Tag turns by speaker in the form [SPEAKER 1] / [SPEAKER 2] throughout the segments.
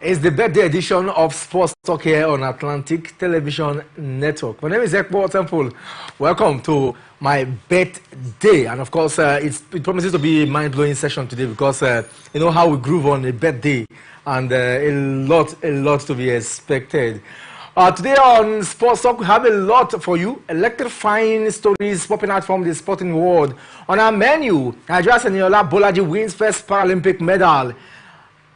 [SPEAKER 1] It's the birthday edition of Sports Talk here on Atlantic Television Network. My name is Ekpo Temple. Welcome to my birthday. And of course, it promises to be a mind-blowing session today because you know how we groove on a birthday and a lot to be expected. Today on Sports Talk, we have a lot for you. Electrifying stories popping out from the sporting world. On our menu, Nigeria Seniola Bolaji wins first Paralympic medal.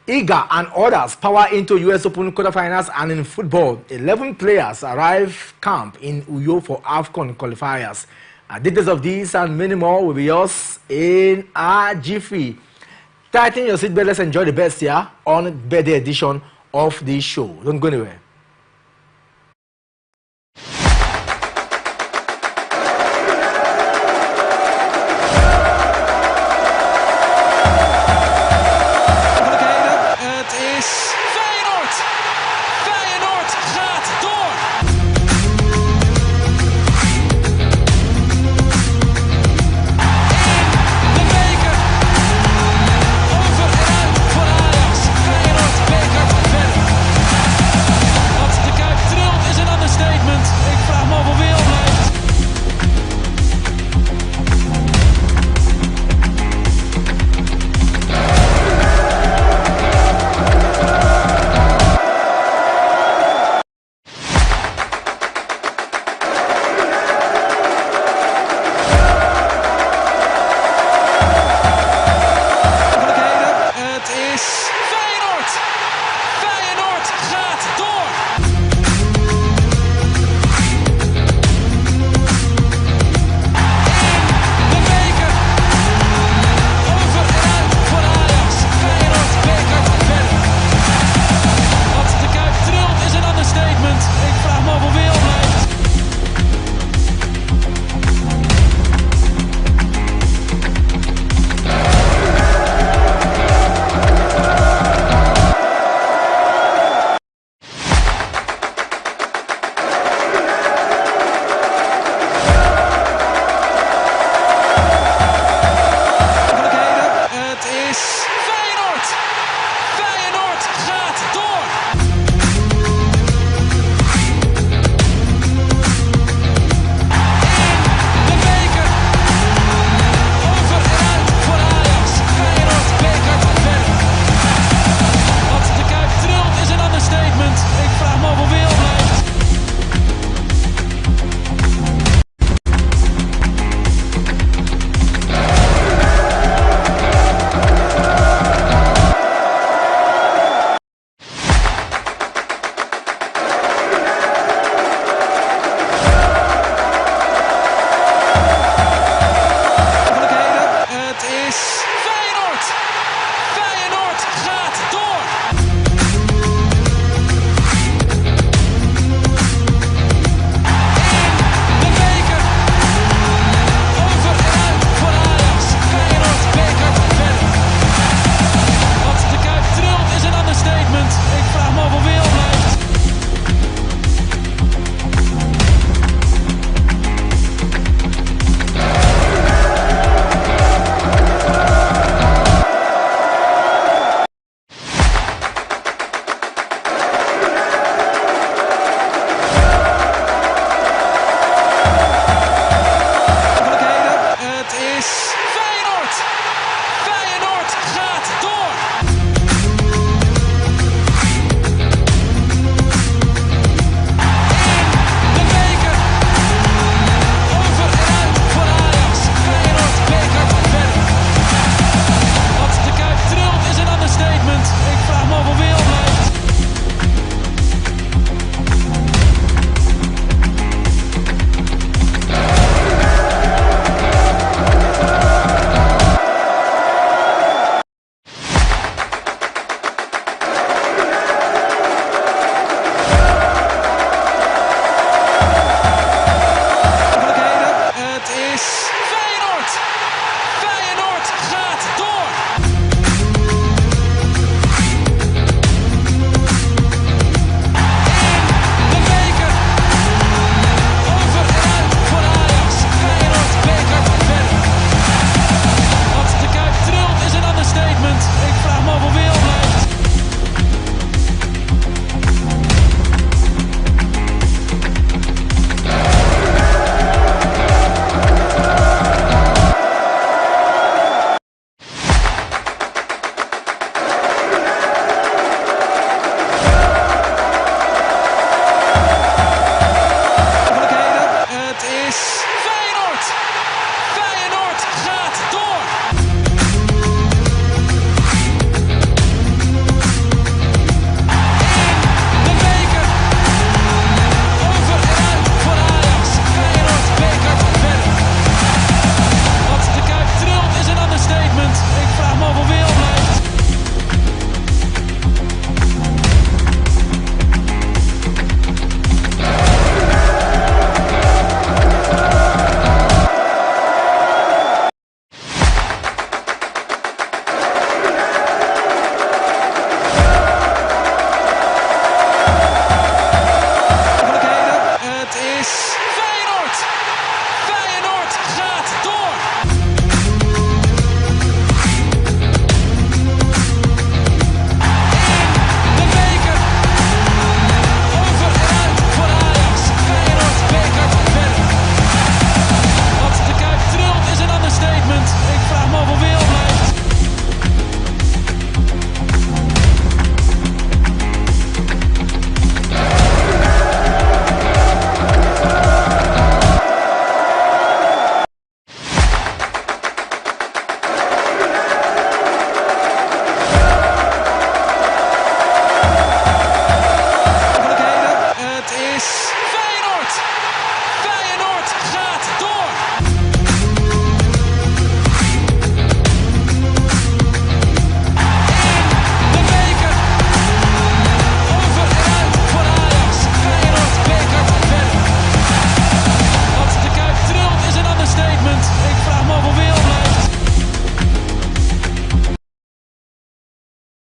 [SPEAKER 1] Iga and others power into US Open quarterfinals, and in football, 11 players arrive camp in Uyo for AFCON qualifiers. Details of these and many more will be yours in our G3. Tighten your seatbelt, let's enjoy the best here on birthday edition of this show. Don't go anywhere.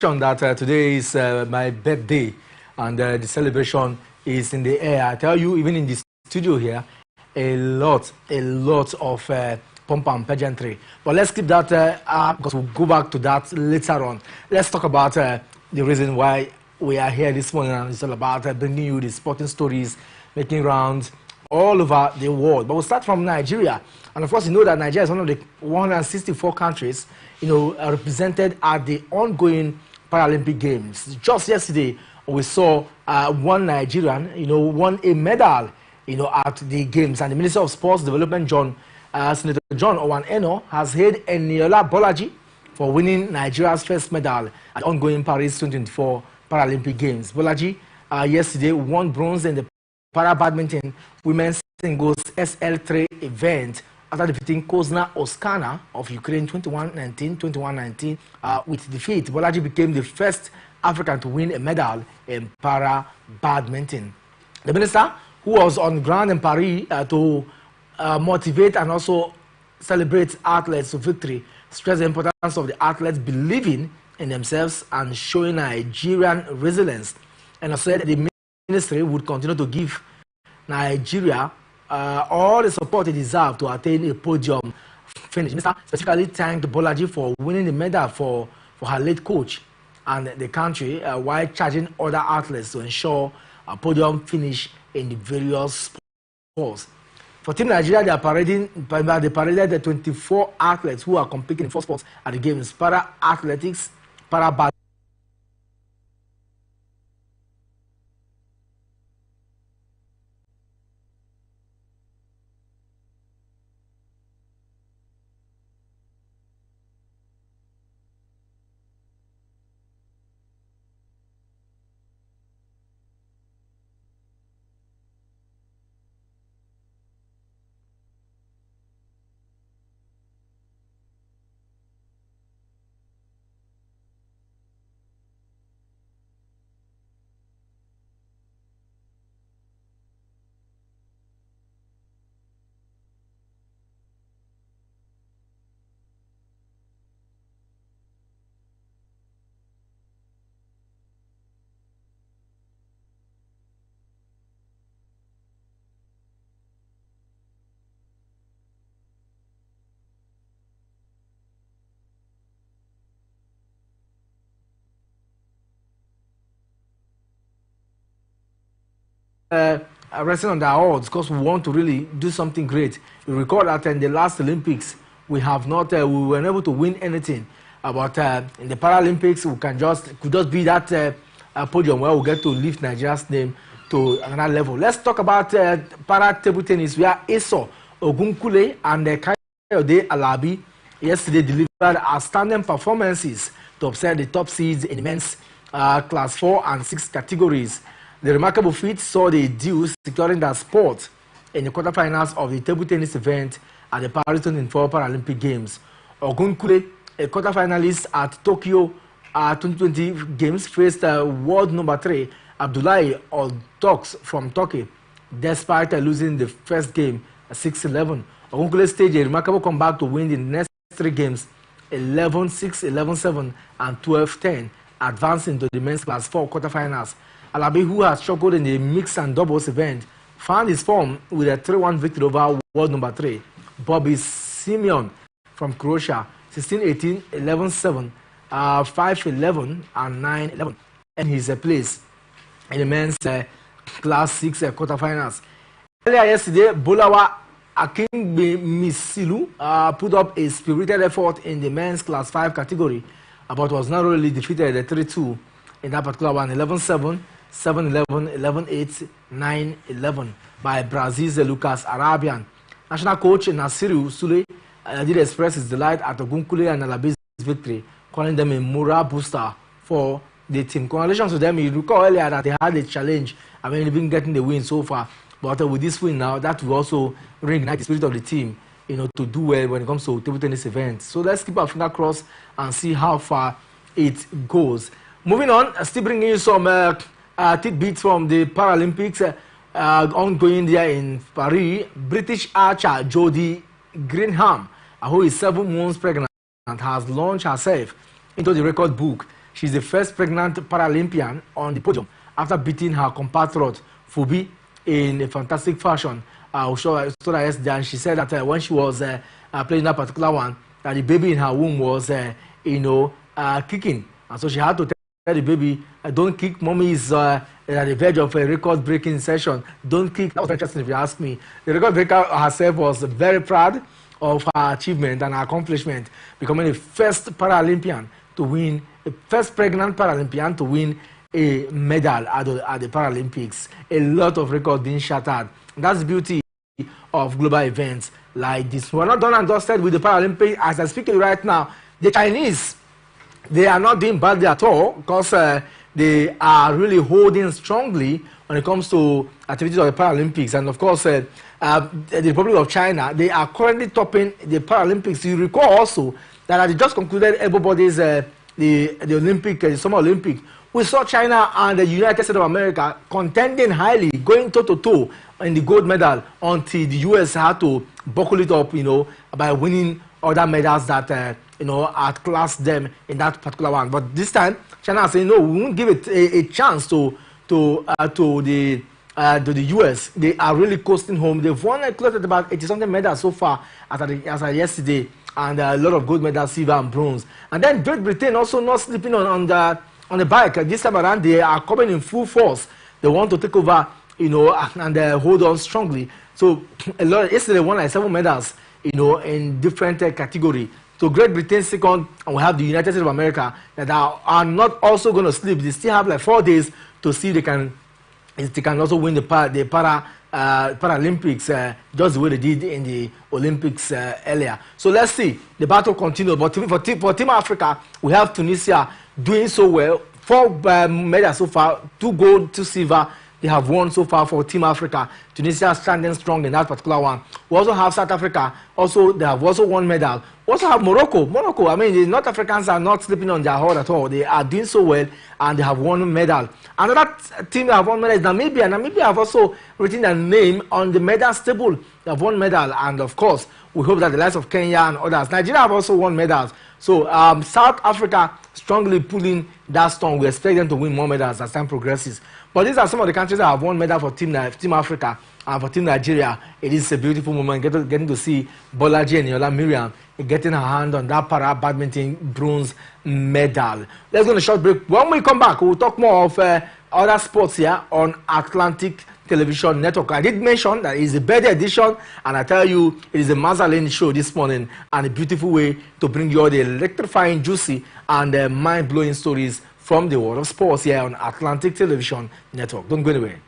[SPEAKER 1] that today is my birthday, and the celebration is in the air. I tell you, even in the studio here, a lot of pomp and pageantry. But let's keep that because we'll go back to that later on. Let's talk about the reason why we are here this morning, and it's all about bringing you the sporting stories, making rounds all over the world. But we'll start from Nigeria. And of course, you know that Nigeria is one of the 164 countries, represented at the ongoing Paralympic Games. Just yesterday, we saw one Nigerian, won a medal, at the Games. And the Minister of Sports Development, Senator John Owan-Eno, has hailed Eniola Bolaji for winning Nigeria's first medal at the ongoing Paris 2024 Paralympic Games. Bolaji yesterday won bronze in the para badminton women's singles SL3 event after defeating Kozna Oskana of Ukraine 21-19 with defeat. Bolaji became the first African to win a medal in para badminton. The minister, who was on ground in Paris to motivate and also celebrate athletes to victory, stressed the importance of the athletes believing in themselves and showing Nigerian resilience, and said the ministry would continue to give Nigeria all the support they deserve to attain a podium finish. Minister specifically thanked Bolaji for winning the medal for her late coach and the country, while charging other athletes to ensure a podium finish in the various sports. For Team Nigeria, they paraded the 24 athletes who are competing in 4 sports at the Games: para athletics, para badminton, resting on our odds because we want to really do something great. You recall that in the last Olympics, we have not, we were unable to win anything. But in the Paralympics, we could just be that podium where we get to lift Nigeria's name to another level. Let's talk about para table tennis, where Eso Ogunkule and Kayode Alabi yesterday delivered outstanding performances to upset the top seeds in the men's class 4 and 6 categories. The remarkable feat saw the Deuce securing their spot in the quarterfinals of the table tennis event at the Paris 2024 Paralympic Games. Ogunkule, a quarterfinalist at Tokyo 2020 Games, faced world number 3 Abdullahi Oldox from Turkey, despite losing the first game 6-11. Ogunkule staged a remarkable comeback to win the next 3 games 11-6, 11-7, and 12-10, advancing to the men's class 4 quarterfinals. Alabi, who has struggled in the mixed and doubles event, found his form with a 3-1 victory over world number 3 Bobby Simeon from Croatia, 16-18, 11-7, 5-11, and 9-11, and his place in the men's class 6 quarterfinals. Earlier yesterday, Bolawa Akingbemisilu put up a spirited effort in the men's class 5 category, but was narrowly defeated at 3-2 in that particular one, 11-7, 7-11, 11-8, 9-11 by Brazil's Lucas Arabian. National coach Nasiru Sule did express his delight at Ogunkule and Alabi's victory, calling them a moral booster for the team. Congratulations to them. You recall earlier that they had a challenge. I mean, they've been getting the win so far, but with this win now, that will also reignite the spirit of the team, to do well when it comes to table tennis events. So let's keep our finger crossed and see how far it goes. Moving on, still bringing you some tidbits from the Paralympics ongoing there in Paris. British archer Jodie Greenham, who is 7 months pregnant, has launched herself into the record book, She's the first pregnant Paralympian on the podium after beating her compatriot Phoebe in a fantastic fashion. So that yesterday, and she said that when she was playing that particular one, that the baby in her womb was, kicking, and so she had to tell the baby, "Don't kick. Mommy is at the verge of a record-breaking session. Don't kick." That was interesting, if you ask me. The record breaker herself was very proud of her achievement and her accomplishment, becoming the first Paralympian to win, the first pregnant Paralympian to win a medal at the Paralympics. A lot of records being shattered. That's the beauty of global events like this. We're not done and dusted with the Paralympics. As I'm speaking right now, the Chinese, they are not doing badly at all, because they are really holding strongly when it comes to activities of the Paralympics. And of course, the Republic of China, they are currently topping the Paralympics. You recall also that at the just concluded everybody's the Olympic, the Summer Olympic, we saw China and the United States of America contending highly, going toe-to-toe in the gold medal, until the US had to buckle it up, by winning other medals that, outclassed them in that particular one. But this time, China is saying, no, we won't give it a chance to the US. They are really coasting home. They've won close at about 80-something medals so far as of yesterday, and a lot of gold medals, silver and bronze. And then Great Britain also not sleeping on the bike. This time around, they are coming in full force. They want to take over, and hold on strongly. So yesterday won like 7 medals, in different categories. So Great Britain second, and we have the United States of America that are not also going to sleep. They still have like 4 days to see if they can also win the Paralympics, just the way they did in the Olympics earlier. So let's see. The battle continues. But for Team Africa, we have Tunisia doing so well. 4 medals so far, 2 gold, 2 silver. They have won so far for Team Africa. Tunisia standing strong in that particular one. We also have South Africa. Also, they have also won medal. We also have Morocco. I mean, the North Africans are not sleeping on their heart at all. They are doing so well, and they have won medal. Another team that have won medal is Namibia. Namibia have also written their name on the medal table. They have won medal, and of course, we hope that the likes of Kenya and others. Nigeria have also won medals. So South Africa strongly pulling that stone. We expect them to win more medals as time progresses. But these are some of the countries that have won medal for Team Africa and for Team Nigeria. It is a beautiful moment getting to see Bolaji and Yola Miriam getting her hand on that para badminton bronze medal. Let's go on a short break. When we come back, we'll talk more of other sports here on Atlantic Television Network. I did mention that it's a birthday edition, and I tell you, it is a Mazalene show this morning, and a beautiful way to bring you all the electrifying, juicy, and mind-blowing stories from the world of sports here on Atlantic Television Network. Don't go anywhere.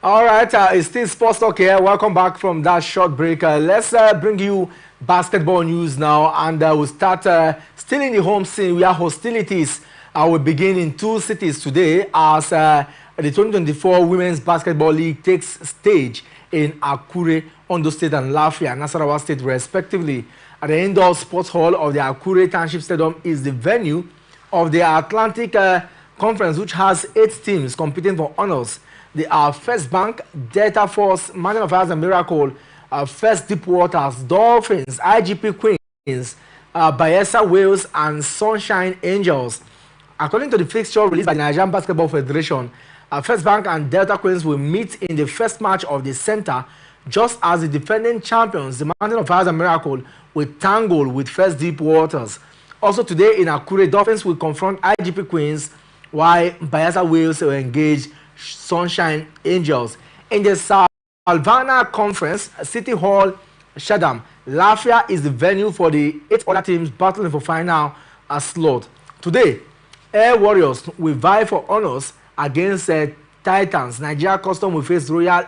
[SPEAKER 1] All right, it's still Sports Talk here. Welcome back from that short break. Let's bring you basketball news now, and we'll start still in the home scene where hostilities will begin in two cities today as the 2024 Women's Basketball League takes stage in Akure, Ondo State, and Lafia, Nasarawa State, respectively. At the indoor sports hall of the Akure Township Stadium is the venue of the Atlantic Conference, which has 8 teams competing for honors. They are First Bank, Delta Force, Mountain of Fires and Miracle, First Deep Waters, Dolphins, IGP Queens, Bayelsa Wales, and Sunshine Angels. According to the fixture released by the Nigerian Basketball Federation, First Bank and Delta Queens will meet in the first match of the center, just as the defending champions, the Mountain of Fires and Miracle, will tangle with First Deep Waters. Also today in Akure, Dolphins will confront IGP Queens, while Bayelsa Wales will engage Sunshine Angels. In the Salvana Conference, City Hall, Shadam, Lafia is the venue for the 8 other teams battling for final slot. Today, Air Warriors will vie for honors against Titans. Nigeria Custom will face Royal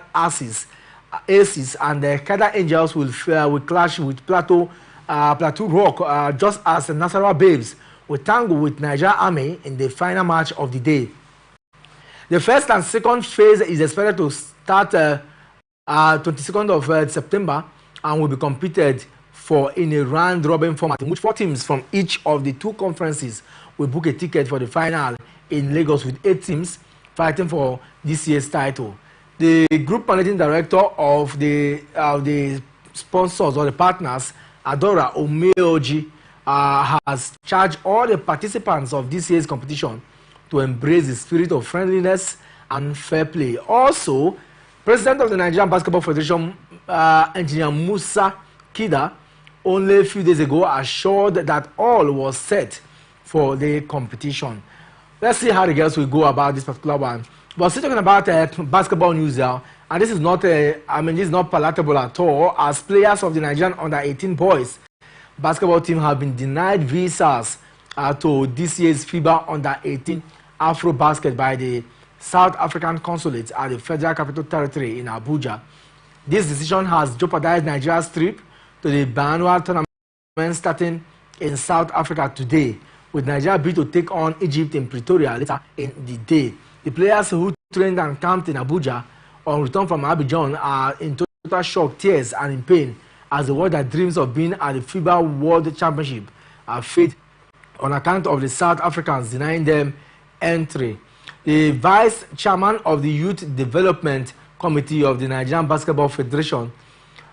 [SPEAKER 1] Aces, and the Kada Angels will clash with Plateau Rock, just as the Nasarawa Babes will tangle with Nigeria Army in the final match of the day. The first and second phase is expected to start 22nd of September and will be competed for in a round-robin format, in which 4 teams from each of the 2 conferences will book a ticket for the final in Lagos, with 8 teams fighting for this year's title. The group managing director of the sponsors or the partners, Adora Omeoji, has charged all the participants of this year's competition to embrace the spirit of friendliness and fair play. Also, President of the Nigerian Basketball Federation, Engineer Musa Kida, only a few days ago assured that all was set for the competition. Let's see how the girls will go about this particular one. But still talking about basketball news now, and this is not this is not palatable at all, as players of the Nigerian under-18 boys basketball team have been denied visas to this year's FIBA under-18 Afro Basket by the South African Consulate at the Federal Capital Territory in Abuja. This decision has jeopardized Nigeria's trip to the biannual tournament starting in South Africa today, with Nigeria bid to take on Egypt in Pretoria later in the day. The players who trained and camped in Abuja on return from Abidjan are in total shock, tears, and in pain as the world that dreams of being at the FIBA World Championship are failed on account of the South Africans denying them entry. The vice chairman of the Youth Development Committee of the Nigerian Basketball Federation,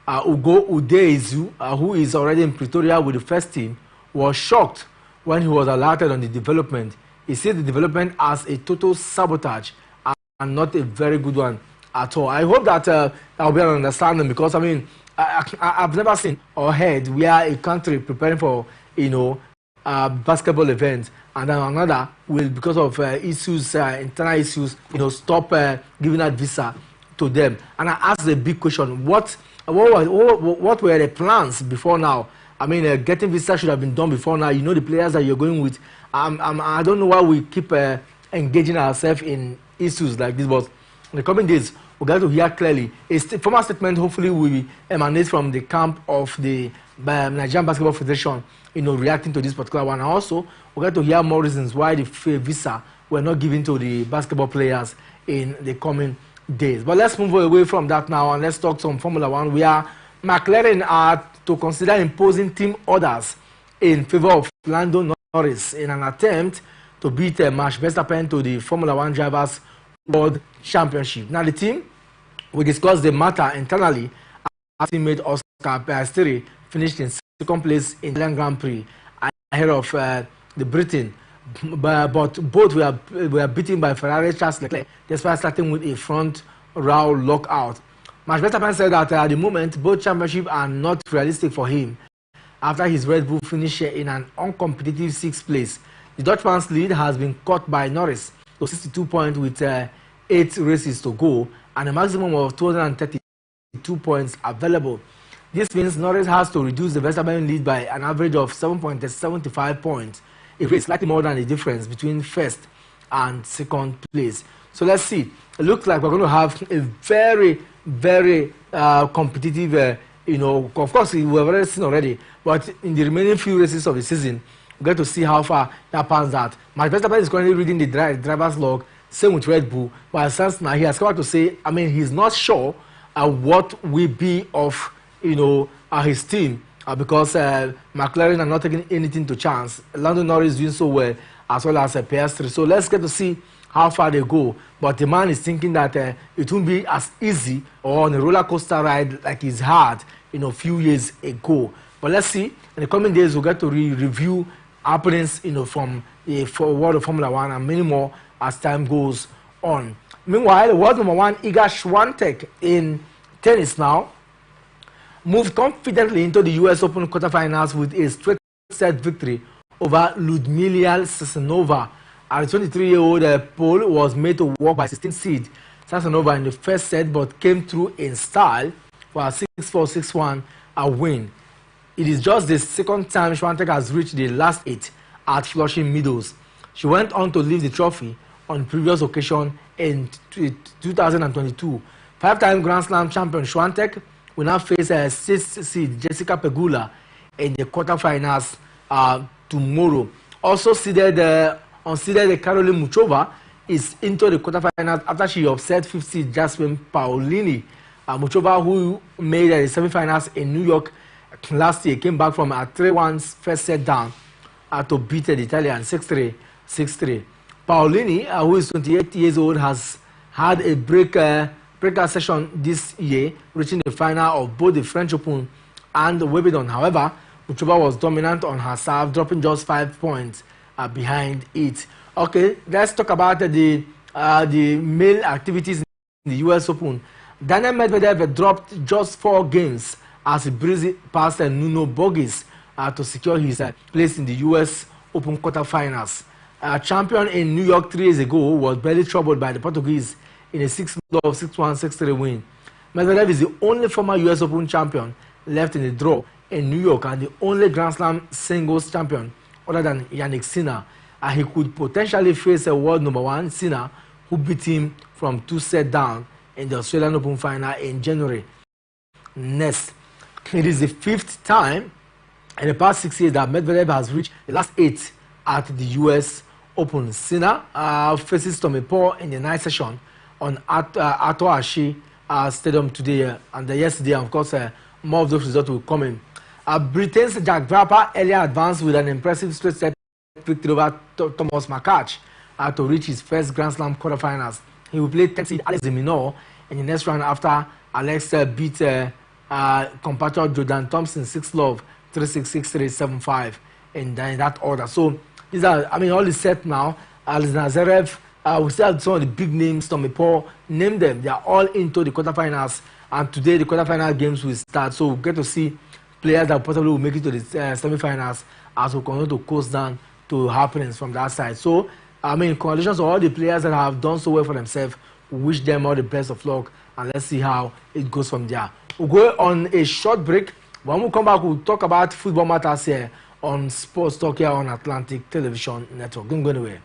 [SPEAKER 1] Ugo Udeizu, who is already in Pretoria with the first team, was shocked when he was alerted on the development. He said the development as a total sabotage and not a very good one at all. I hope that there will be an understanding, because I've never seen or heard where a country preparing for basketball event and then another will, because of issues, internal issues, stop giving that visa to them. And I asked the big question: what were the plans before now? Getting visa should have been done before now. The players that you're going with. I don't know why we keep engaging ourselves in issues like this, but in the coming days, we're going to hear clearly. A formal statement hopefully will emanate from the camp of the Nigerian Basketball Federation, reacting to this particular one. And also, we're going to hear more reasons why the visa were not given to the basketball players in the coming days. But let's move away from that now and let's talk some Formula One. McLaren are to consider imposing team orders in favor of Lando Norris in an attempt to beat Max Verstappen to the Formula One Drivers' World Championship. Now, the team will discuss the matter internally as teammate Oscar Piastri finished in 2nd place in the Grand Prix ahead of the Britain. But both were beaten by Ferrari's Charles Leclerc, despite starting with a front row lockout. Max Verstappen said that at the moment, both championships are not realistic for him after his Red Bull finished in an uncompetitive 6th place. The Dutchman's lead has been cut by Norris to 62 points with 8 races to go and a maximum of 232 points available. This means Norris has to reduce the Verstappen lead by an average of 7.75 points. It is slightly more than the difference between 1st and 2nd place. So let's see. It looks like we're going to have a very, very competitive You know, of course, we have already seen already, but in the remaining few races of the season, we get to see how far that pans out. Max Verstappen is currently reading the driver's log, same with Red Bull, but since now he has come out to say, I mean, he's not sure what will be of, you know, his team because McLaren are not taking anything to chance. Lando Norris is doing so well, as well as PS3. So let's get to see how far they go. But the man is thinking that it won't be as easy or on a roller coaster ride like he's had, you know, a few years ago. But let's see. In the coming days, we'll get to review happenings, you know, from the world of Formula One and many more as time goes on. Meanwhile, the world number one, Iga Swiatek in tennis now, moved confidently into the US Open quarterfinals with a straight set victory over Ludmila Sasanova. A 23-year-old Pole was made to walk by 16 seed Sasanova in the first set, but came through in style for a 6-4, 6-1 win. It is just the second time Swiatek has reached the last 8 at Flushing Meadows. She went on to leave the trophy on previous occasion in 2022. Five-time Grand Slam champion Swiatek will now face a 6th seed Jessica Pegula in the quarterfinals tomorrow. Also unseeded Caroline Muchova is into the quarterfinals after she upset 5th seed Jasmine Paolini. Muchova, who made the semifinals in New York last year, came back from a 3-1 first set down to beat the Italian 6-3, 6-3. Paolini, who is 28 years old, has had a breakout session this year, reaching the final of both the French Open and the Wimbledon. However, Muchova was dominant on her serve, dropping just 5 points behind it. Okay, let's talk about the male activities in the US Open. Daniel Medvedev dropped just 4 games as he breezed past Nuno Borges to secure his place in the US Open quarterfinals. Champion in New York 3 years ago was barely troubled by the Portuguese in a 6-6-1, 6-3 win. Medvedev is the only former US Open champion left in the draw in New York and the only Grand Slam singles champion other than Yannick Sinner. He could potentially face a world number one, Sinner, who beat him from 2 sets down in the Australian Open final in January. Next, it is the 5th time in the past 6 years that Medvedev has reached the last 8 at the US Open. Sinner faces Tommy Paul in the night session on Ato Ashe Stadium today and yesterday. Of course, more of those results will come in. Britain's Jack Draper earlier advanced with an impressive straight set victory over Thomas Makach to reach his first Grand Slam quarterfinals. He will play 10th seed Alex de Minaur in the next round after Alex beat compatriot Jordan Thompson 6-love, 3-6, 6-3, 7-5 in that order. So these are, I mean, all is set now. Alex Nazarev, we still have some of the big names, Tommy Paul, name them. They are all into the quarterfinals, and today the quarterfinal games will start. So we'll get to see players that possibly will make it to the semifinals as we continue to coast down to happenings from that side. So, I mean, congratulations to all the players that have done so well for themselves. We wish them all the best of luck, and let's see how it goes from there. We'll go on a short break. When we come back, we'll talk about football matters here on Sports Talk here on Atlantic Television Network. Don't go anywhere.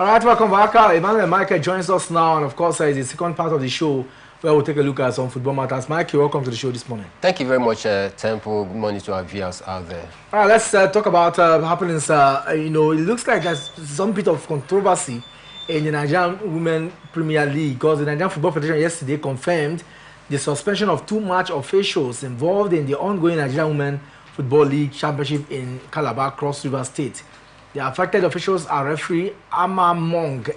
[SPEAKER 1] All right, welcome back. Emmanuel Michael joins us now, and of course, it's the second part of the show where we'll take a look at some football matters. Mike, welcome to the show this morning.
[SPEAKER 2] Thank you very much, Temple. Good morning to our viewers out there.
[SPEAKER 1] All right, let's talk about happenings. You know, it looks like there's some bit of controversy in the Nigerian Women Premier League because the Nigerian Football Federation yesterday confirmed the suspension of 2 match officials involved in the ongoing Nigerian Women Football League Championship in Calabar, Cross River State. The affected officials are referee Amamong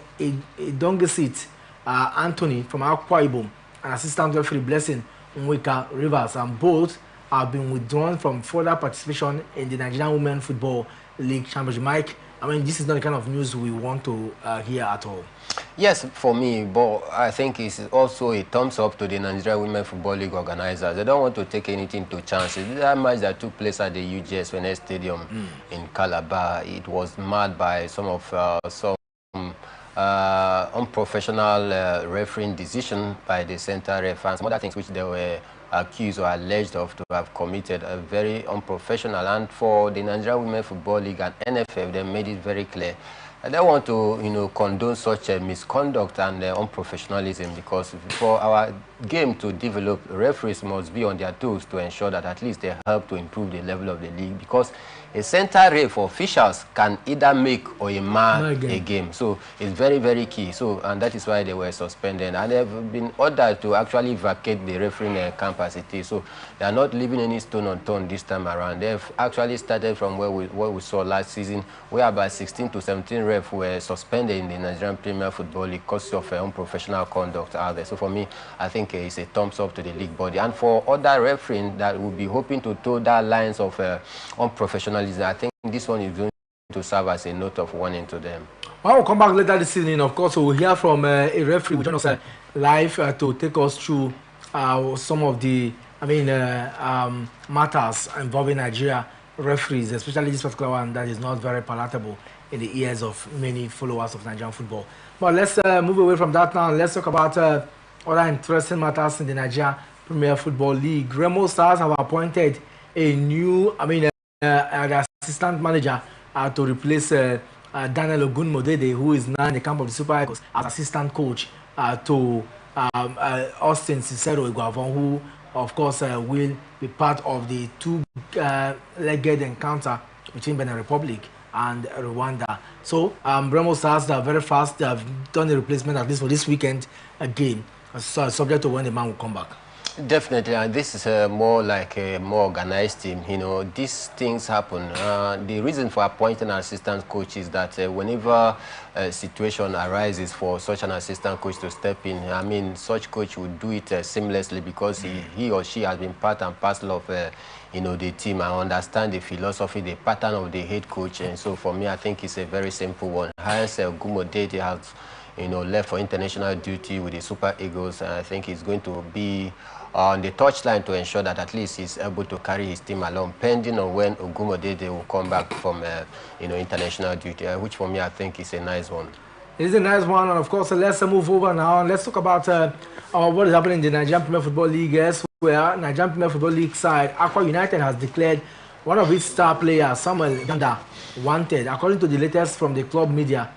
[SPEAKER 1] Edongesit Anthony from Akwa Ibom and assistant referee Blessing Nweka Rivers, and both have been withdrawn from further participation in the Nigerian Women Football League Championship. Mike, I mean, this is not the kind of news we want to hear at all.
[SPEAKER 2] Yes, for me, but I think it's also a thumbs up to the Nigerian Women Football League organizers. They don't want to take anything to chances. That match that took place at the UGS Stadium in Calabar, it was marred by some unprofessional refereeing decision by the center ref and some other things which they were accused or alleged of to have committed, very unprofessional. And for the Nigerian Women Football League and NFF, they made it very clear. I don't want to, condone such a misconduct and unprofessionalism, because for our game to develop, referees must be on their toes to ensure that at least they help to improve the level of the league, because a center ref officials can either make or mar a game. So it's very, very key. So, and that is why they were suspended. And they've been ordered to actually vacate the refereeing camp as it is. So they are not leaving any stone unturned this time around. They've actually started from what we saw last season, where about 16 to 17 refs were suspended in the Nigerian Premier Football League because of unprofessional conduct out there. So for me, I think it's a thumbs up to the league body. And for other refereeing that will be hoping to toe that lines of unprofessionalism, I think this one is going to serve as a note of warning to them.
[SPEAKER 1] Well, we'll come back later this evening. Of course, we'll hear from a referee who join us live to take us through some of the, matters involving Nigeria referees, especially this particular one that is not very palatable in the ears of many followers of Nigerian football. But let's move away from that now. Let's talk about other interesting matters in the Nigeria Premier Football League. Remo Stars have appointed a new, the assistant manager to replace Daniel Ogunmodede, who is now in the camp of the Super Eagles, as assistant coach to Austin Cicero Iguavon, who, of course, will be part of the two-legged encounter between Benin Republic and Rwanda. So, Remo Stars, they are very fast. They have done the replacement, at least for this weekend game, subject to when the man will come back.
[SPEAKER 2] Definitely, and this is more like a more organized team. These things happen. The reason for appointing an assistant coach is that whenever a situation arises for such an assistant coach to step in, such coach would do it seamlessly, because he or she has been part and parcel of the team and understand the philosophy, the pattern of the head coach. And so for me, I think it's a very simple one. Hence, Gumodete has left for international duty with the Super Eagles, and I think he's going to be on the touchline to ensure that at least he's able to carry his team along, pending on when Ogumodede will come back from international duty, which for me I think is a nice one.
[SPEAKER 1] It is a nice one, and of course let's move over now. Let's talk about what is happening in the Nigerian Premier Football League, where Nigerian Premier Football League side Aqua United has declared one of its star players, Samuel Ganda, wanted. According to the latest from the club media,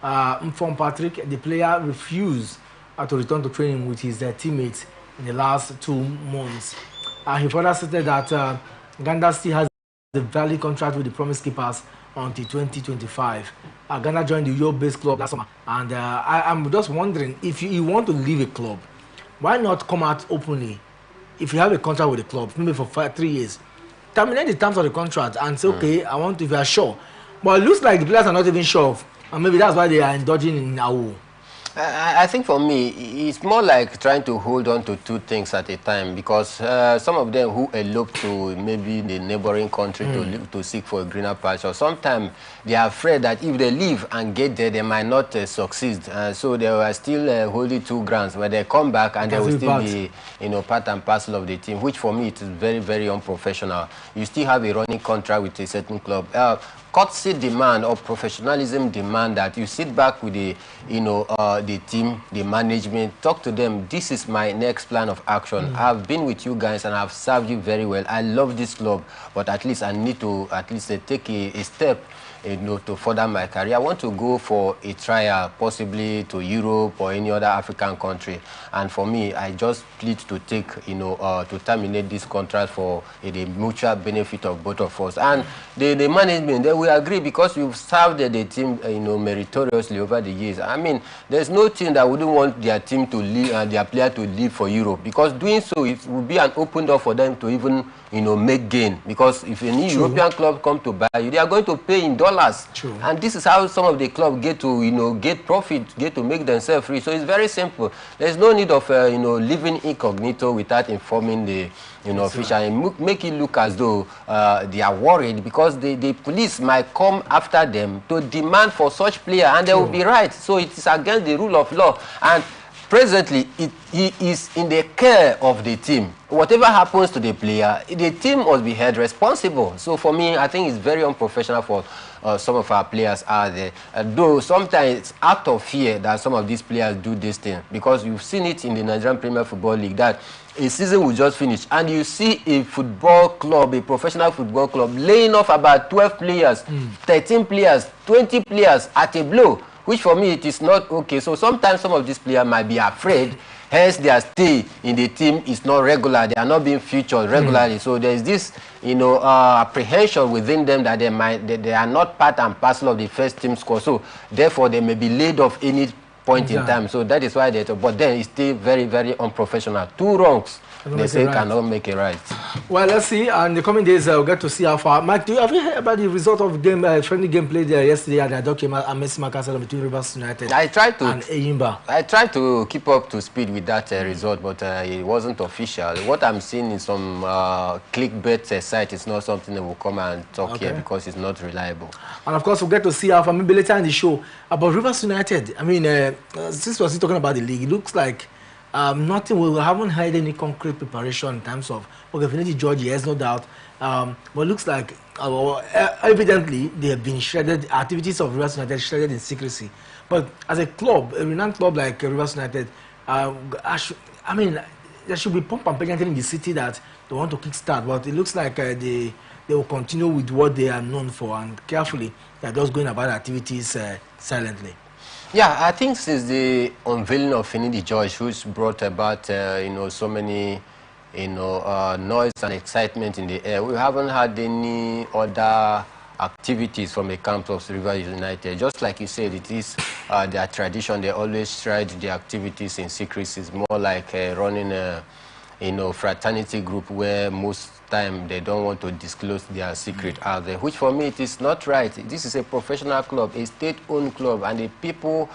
[SPEAKER 1] from Patrick, the player refused to return to training with his teammates in the last 2 months. He further stated that Ganda still has a valid contract with the Promise Keepers until 2025. Ganda joined the Europe-based club last summer, and I'm just wondering, if you want to leave a club, why not come out openly? If you have a contract with the club, maybe for 3 years, terminate the terms of the contract and say, okay, I want to, if you are sure. But it looks like the players are not even sure, and maybe that's why they are indulging in AU.
[SPEAKER 2] I think for me, it's more like trying to hold on to 2 things at a time, because some of them who elope to maybe the neighboring country to seek for a greener pasture, sometimes they are afraid that if they leave and get there, they might not succeed. So they are still holding 2 grounds. When they come back, and they will still be, part and parcel of the team, which for me it is very, very unprofessional. You still have a running contract with a certain club. Courtesy demand or professionalism demand that you sit back with the, the team, the management, talk to them. This is my next plan of action. I've been with you guys and I've served you very well. I love this club, but at least I need to take a step to further my career. I want to go for a trial, possibly to Europe or any other African country. And for me, I just plead to take, to terminate this contract for the mutual benefit of both of us. And the management, they will agree because we've served the team, meritoriously over the years. I mean, there's no team that wouldn't want their team to leave and their player to leave for Europe, because doing so, it would be an open door for them to even, make gain. Because if any European club come to buy you, they are going to pay in dollars.
[SPEAKER 1] True.
[SPEAKER 2] And this is how some of the clubs get to, get profit, get to make themselves free. So it's very simple. There's no need of, living incognito without informing the, official, and make it look as though they are worried, because the police might come after them to demand for such player, and they will be right. So it is against the rule of law. And presently, he is in the care of the team. Whatever happens to the player, the team must be held responsible. So for me, I think it's very unprofessional for some of our players out there. Though sometimes it's out of fear that some of these players do this thing, because you've seen it in the Nigerian Premier Football League that a season will just finish, and you see a football club, a professional football club, laying off about 12 players, 13 players, 20 players at a blow, which for me, it is not okay. So sometimes some of these players might be afraid, hence their stay in the team is not regular. They are not being featured regularly. So there's this, apprehension within them that they are not part and parcel of the first team squad. So therefore, they may be laid off any point in time. So that is why but then it's still very, very unprofessional. Two wrongs, they say, cannot make it right.
[SPEAKER 1] Well, let's see. And in the coming days, we'll get to see how far. Mike, have you heard about the result of game, friendly game played yesterday at the Adokema and Messi Makassar between Rivers United and Eyimba?
[SPEAKER 2] I tried to keep up to speed with that result, but it wasn't official. What I'm seeing in some clickbait site is not something that will come and talk here, because it's not reliable. And
[SPEAKER 1] of course, we'll get to see how far, maybe later in the show, about Rivers United. I mean, since we're still talking about the league, it looks like nothing. We haven't had any concrete preparation in terms of Finidi George. Yes, no doubt. But it looks like evidently they have been shredded. Activities of Rivers United shredded in secrecy. But as a club, a renowned club like Rivers United, I mean, there should be pump and pageantry in the city that they want to kickstart. But it looks like they will continue with what they are known for, and carefully they're just going about activities silently.
[SPEAKER 2] Yeah, I think since the unveiling of Finidi George, which brought about, so many, noise and excitement in the air, we haven't had any other activities from the camp of Rivers United. Just like you said, it is their tradition. They always tried the activities in secrecy. It's more like running a, fraternity group where most time they don't want to disclose their secret out there, which for me it is not right. This is a professional club, a state-owned club, and the people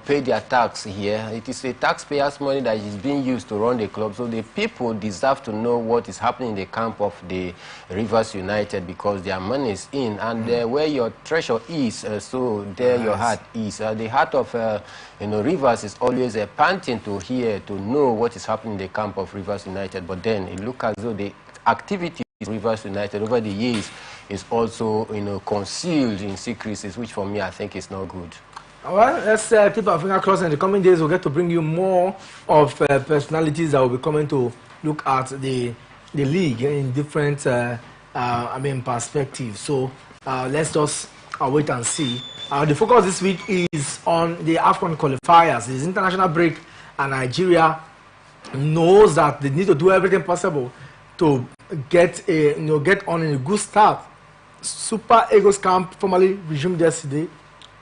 [SPEAKER 2] pay their tax here. It is the taxpayers' money that is being used to run the club, so the people deserve to know what is happening in the camp of the Rivers United, because their money is in, and where your treasure is, so there your heart is. The heart of Rivers is always panting to hear, to know what is happening in the camp of Rivers United, but then it looks as though the activities Rivers United over the years is also, concealed in secrecies, which for me I think is not good.
[SPEAKER 1] Well, let's keep our finger crossed. In the coming days, we'll get to bring you more of personalities that will be coming to look at the league in different, perspectives. So let's just wait and see. The focus this week is on the AFCON qualifiers. It's international break, and Nigeria knows that they need to do everything possible to get on in a good start. Super Eagles camp formally resumed yesterday,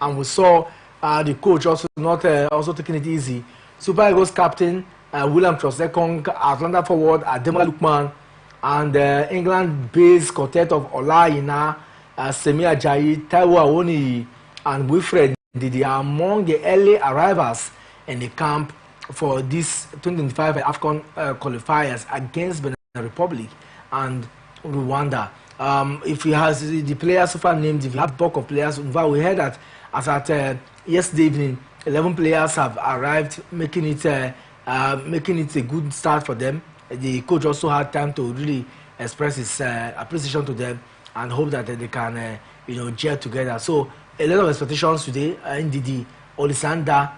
[SPEAKER 1] and we saw the coach also taking it easy. Super Eagles captain William Trosekong, Atlanta forward Ademola Lookman, and England-based quartet of Ola Aina, Semi Ajayi, Taiwo Awoniyi, and Wilfred Ndidi are among the early arrivals in the camp for this 2025 AFCON qualifiers against Benin Republic and Rwanda. If he has the players so far named, if you have bulk of players, in fact, we heard that as at yesterday evening, 11 players have arrived, making it a good start for them. The coach also had time to really express his appreciation to them and hope that they can, gel together. So a lot of expectations today. Ndidi, Olisanda,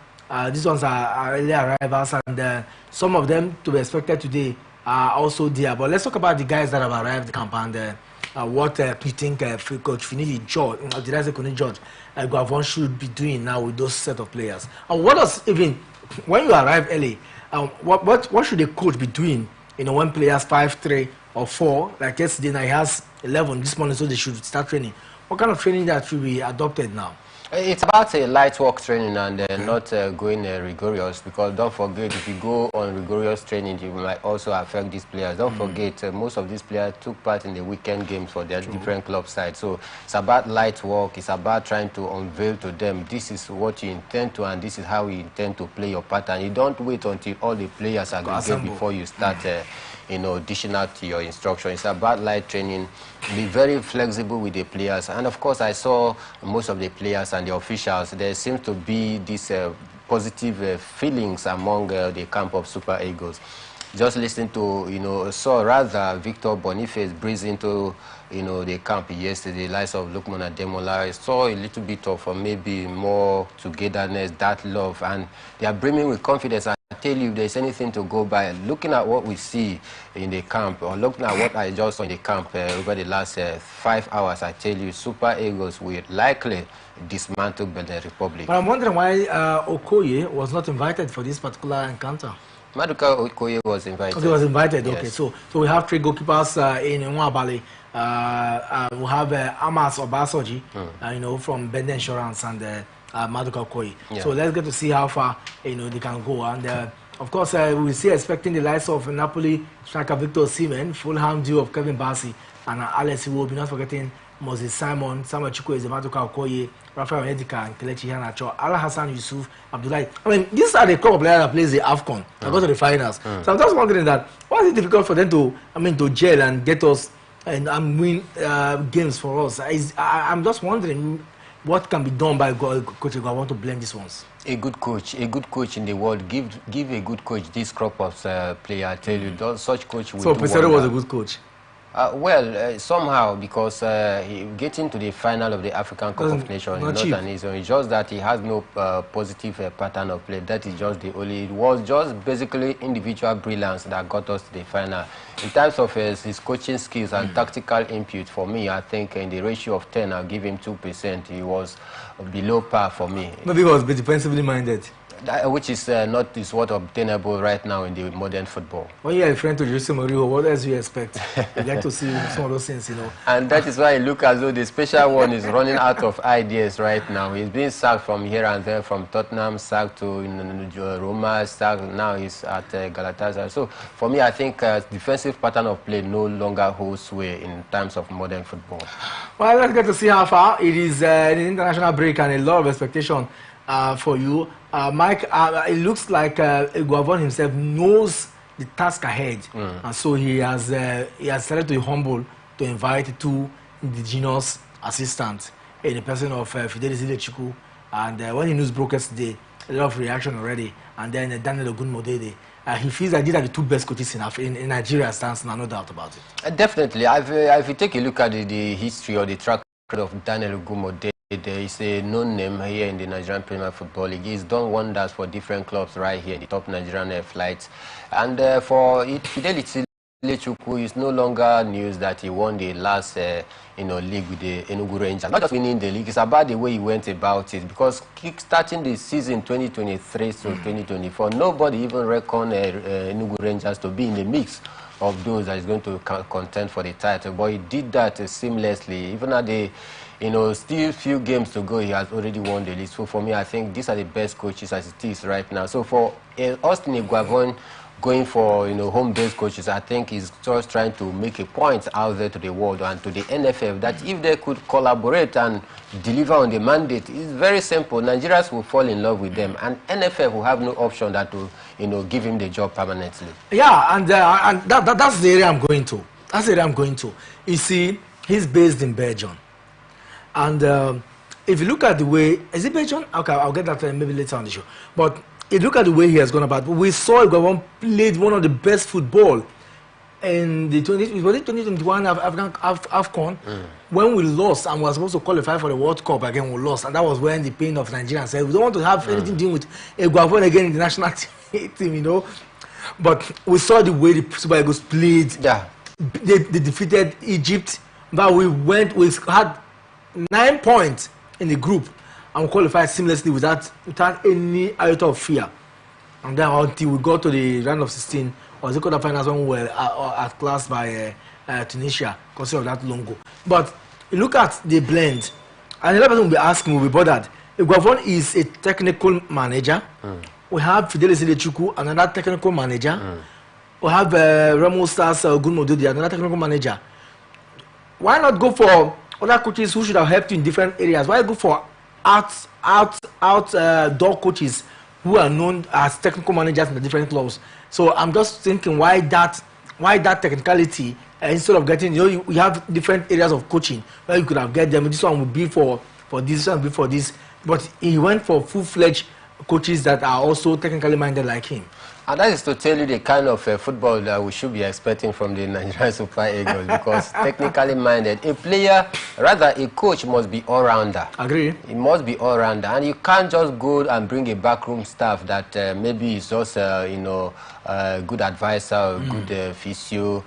[SPEAKER 1] these ones are early arrivals, and some of them to be expected today are also there. But let's talk about the guys that have arrived at camp. And what you think Coach Finidi George, did I say Coach George, Guavon should be doing now with those set of players? And what does even when you arrive early, what should a coach be doing? You know, when players 5, 3, or 4, like yesterday, now he has 11 this morning, so they should start training. What kind of training that should be adopted now?
[SPEAKER 2] It's about a light work training and not going rigorous, because don't forget, if you go on rigorous training, you might also affect these players. Don't forget, most of these players took part in the weekend games for their different club sides. So it's about light work. It's about trying to unveil to them, this is what you intend to, and this is how you intend to play your pattern. You don't wait until all the players are good before you start dishing out your instruction. It's about light training. Be very flexible with the players. And of course, I saw most of the players and the officials. There seems to be these positive feelings among the camp of Super Eagles. Just listen to, saw rather Victor Boniface breeze into, the camp yesterday, the likes of Lukman Ademola. I saw a little bit of maybe more togetherness, that love, and they are brimming with confidence. I tell you, if there's anything to go by, looking at what we see in the camp, or looking at what I just saw in the camp over the last 5 hours, I tell you, Super Eagles will likely dismantle Benin Republic.
[SPEAKER 1] But I'm wondering why Okoye was not invited for this particular encounter.
[SPEAKER 2] Maduka Okoye was invited.
[SPEAKER 1] Okay, was invited.
[SPEAKER 2] Yes.
[SPEAKER 1] Okay, so we have 3 goalkeepers in Nwabali. We have Amas Obasoji, from Benin Insurance, and Maduka Okoye. Yeah. So let's get to see how far they can go. And of course, we'll see expecting the likes of Napoli striker Victor Osimhen, Fulham duo of Kevin Bassey, and Alex Iwobi. Not forgetting Moses Simon, Samuel Chukwueze, Maduka Okoye, Rafael Edika, and Kelechi Iheanacho, Ala Hassan Yusuf, Abdullahi. I mean, these are the couple of players that plays the AFCON that go to the finals. So I'm just wondering that why is it difficult for them to gel and get us and win games for us? I'm just wondering what can be done by Coach. I want to blame these ones.
[SPEAKER 2] A good coach in the world. Give a good coach this crop of player. I tell you, such coach will.
[SPEAKER 1] So Pesero was a good coach.
[SPEAKER 2] Somehow, because getting to the final of the African Cup of Nations is not an easy one. It's just that he has no positive pattern of play. That is just the only. It was just basically individual brilliance that got us to the final. In terms of his coaching skills and tactical input, for me, I think in the ratio of 10, I'll give him 2%. He was below par for me.
[SPEAKER 1] Maybe he was defensively minded.
[SPEAKER 2] Which is not what obtainable right now in the modern football.
[SPEAKER 1] When you are a friend to Jose Mourinho, what else do you expect? You like to see some of those things,
[SPEAKER 2] And that is why it looks as though the special one is running out of ideas right now. He's being sacked from here and there, from Tottenham, sacked to Roma, sacked. Now he's at Galatasaray. So for me, I think defensive pattern of play no longer holds sway in terms of modern football.
[SPEAKER 1] Well, let's get to see how far. It is an international break and a lot of expectation for you. Mike, it looks like Guavon himself knows the task ahead, and so he has started to be humble to invite 2 indigenous assistants in the person of Fidelis Ilechukwu, and when the news broke yesterday, a lot of reaction already, and then Daniel Ogunmodede. He feels that these are the 2 best coaches in Nigeria stands now, no doubt about it.
[SPEAKER 2] Definitely. If you take a look at the history or the track record of Daniel Ogunmodede, there is a known name here in the Nigerian Premier Football League. He's done wonders for different clubs right here, the top Nigerian flights. And for Fidelity Ilechukwu, it's no longer news that he won the last league with the Enugu Rangers. Not just winning the league, it's about the way he went about it. Because starting the season 2023 to 2024, nobody even reckoned Enugu Rangers to be in the mix of those that is going to contend for the title. But he did that seamlessly. Even at the still few games to go, he has already won the league. So for me, I think these are the best coaches as it is right now. So for Austin Guavon going for home-based coaches, I think he's just trying to make a point out there to the world and to the NFF that if they could collaborate and deliver on the mandate, it's very simple. Nigerians will fall in love with them, and NFF will have no option that to give him the job permanently. Yeah,
[SPEAKER 1] and that's the area I'm going to. That's the area I'm going to. You see, he's based in Belgium. And if you look at the way, is it Belgium? Okay, I'll get that maybe later on the show. But if you look at the way he has gone about, we saw Guavon played one of the best football in the 2021 African AFCON when we lost and we were supposed to qualify for the World Cup again. We lost, and that was when the pain of Nigerians said we don't want to have anything doing with Guavon again in the national team, But we saw the way the Super Eagles played.
[SPEAKER 2] Yeah,
[SPEAKER 1] they defeated Egypt But we had 9 points in the group and qualified seamlessly without any iota of fear. And then until we got to the round of 16, or the quarterfinals when we were at class by Tunisia because of that long goal. But you look at the blend, and another person will be asking, will be bothered. Iguavon is a technical manager. We have Fidelis Idechukwu, another technical manager. We have Remo Stars Gunmododi, another technical manager. Why not go for other coaches who should have helped you in different areas? Why go for outdoor coaches who are known as technical managers in the different clubs? So I'm just thinking why that technicality instead of getting, you have different areas of coaching where you could have get them. This one would be for this, this one would be for this. But he went for full-fledged coaches that are also technically minded like him.
[SPEAKER 2] And that is to tell you the kind of football that we should be expecting from the Nigerian Super Eagles, because technically minded, a player, rather a coach must be all-rounder.
[SPEAKER 1] Agree.
[SPEAKER 2] He must be all-rounder, and you can't just go and bring a backroom staff that maybe is just, good advisor, good physio,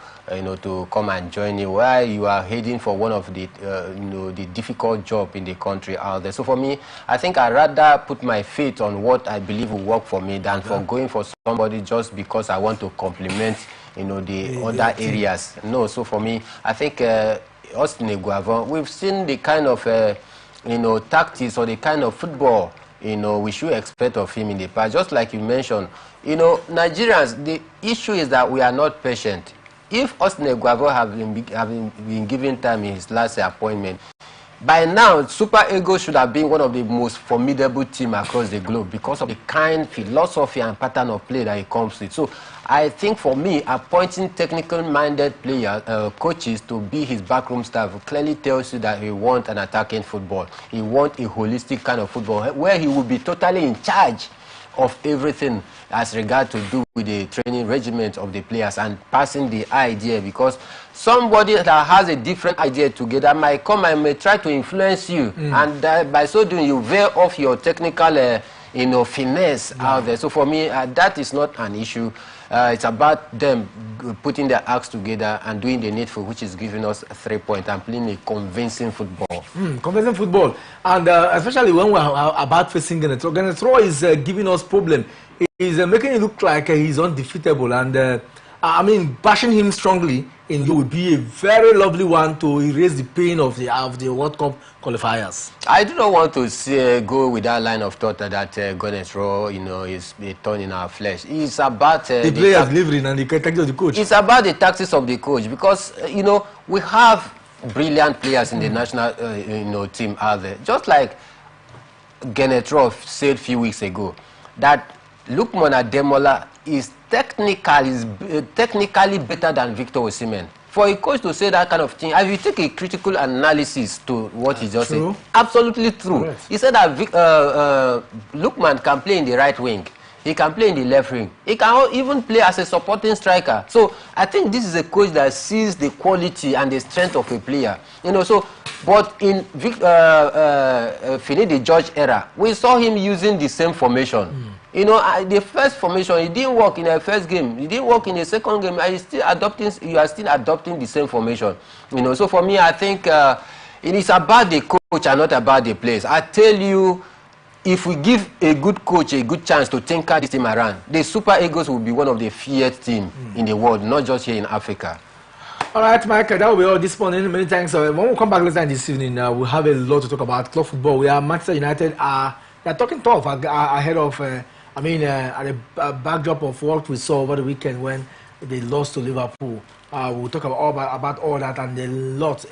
[SPEAKER 2] to come and join you while you are heading for one of the, the difficult job in the country out there. So for me, I think I'd rather put my faith on what I believe will work for me than for going for somebody just because I want to complement, the other areas. No, so for me, I think Austin Iguavon, we've seen the kind of, tactics or the kind of football, we should expect of him in the past. Just like you mentioned, Nigerians, the issue is that we are not patient. If Austin Iguavon have been given time in his last appointment, by now, Super Eagles should have been one of the most formidable teams across the globe because of the kind philosophy and pattern of play that he comes with. So I think for me, appointing technical-minded coaches to be his backroom staff clearly tells you that he wants an attacking football. He wants a holistic kind of football where he will be totally in charge of everything as regard to do with the training regiment of the players and passing the idea, because somebody that has a different idea together might come and may try to influence you, and by so doing you veer off your technical finesse out there. So for me, that is not an issue. It's about them putting their acts together and doing the needful, which is giving us 3 points and playing a convincing football.
[SPEAKER 1] Convincing football. And especially when we're about facing Genetro. Genetro is giving us problem. He's making it look like he's undefeatable. And bashing him strongly in you would be a very lovely one to erase the pain of the World Cup qualifiers. I
[SPEAKER 2] do not want to go with that line of thought that Genetro, is a thorn in our flesh. It's about
[SPEAKER 1] the players delivering and the tactics of the coach.
[SPEAKER 2] It's about the tactics of the coach, because we have brilliant players in the national team out there. Just like Genetro said a few weeks ago, that Lukman Ademola is technically better than Victor Osimhen. For a coach to say that kind of thing, if you take a critical analysis to what he just said, absolutely true. Correct. He said that Lukman can play in the right wing. He can play in the left wing. He can even play as a supporting striker. So I think this is a coach that sees the quality and the strength of a player. But in Finidi George era, we saw him using the same formation. The first formation, it didn't work in the first game. It didn't work in the second game. You are still adopting the same formation. So for me, I think it is about the coach and not about the players. I tell you, if we give a good coach a good chance to tinker this team around, the Super Eagles will be one of the feared teams in the world, not just here in Africa.
[SPEAKER 1] All right, Mike, that will be all this morning. Many thanks. When we come back later this evening, we'll have a lot to talk about club football. We are Manchester United. They're talking tough ahead of, at the backdrop of what we saw over the weekend when they lost to Liverpool. We'll talk about all that and a lot.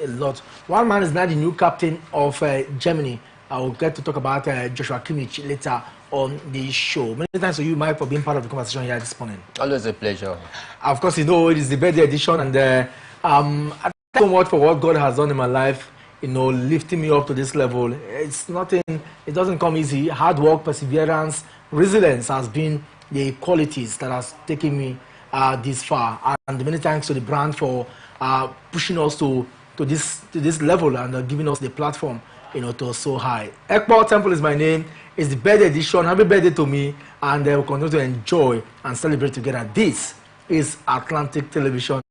[SPEAKER 1] One man is now the new captain of Germany. I will get to talk about Joshua Kimmich later on the show. Many thanks to you, Mike, for being part of the conversation here this morning.
[SPEAKER 2] Always a pleasure.
[SPEAKER 1] Of course, it is the birthday edition, and I thank you so much for what God has done in my life. Lifting me up to this level. It's nothing. It doesn't come easy. Hard work, perseverance, resilience has been the qualities that has taken me this far. And many thanks to the brand for pushing us to this level and giving us the platform. To so high. Ekpo Temple is my name. It's the birthday edition. Happy birthday to me, and we'll continue to enjoy and celebrate together. This is Atlantic Television.